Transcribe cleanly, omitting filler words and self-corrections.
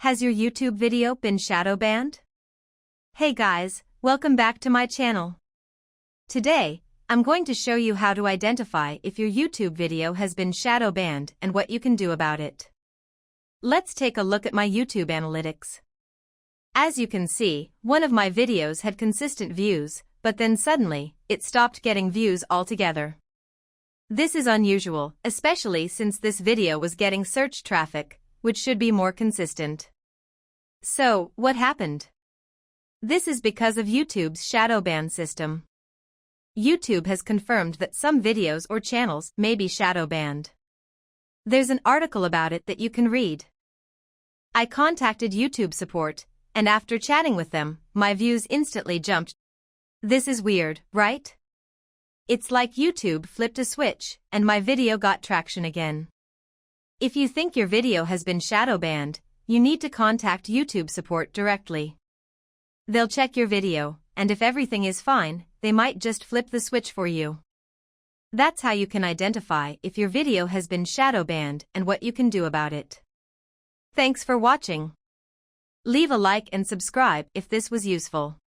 Has your YouTube video been shadow banned? Hey guys, welcome back to my channel. Today, I'm going to show you how to identify if your YouTube video has been shadow banned and what you can do about it. Let's take a look at my YouTube analytics. As you can see, one of my videos had consistent views, but then suddenly, it stopped getting views altogether. This is unusual, especially since this video was getting search traffic, which should be more consistent. So, what happened? This is because of YouTube's shadow ban system. YouTube has confirmed that some videos or channels may be shadow banned. There's an article about it that you can read. I contacted YouTube support, and after chatting with them, my views instantly jumped. This is weird, right? It's like YouTube flipped a switch, and my video got traction again. If you think your video has been shadow banned, you need to contact YouTube support directly. They'll check your video, and if everything is fine, they might just flip the switch for you. That's how you can identify if your video has been shadow banned and what you can do about it. Thanks for watching. Leave a like and subscribe if this was useful.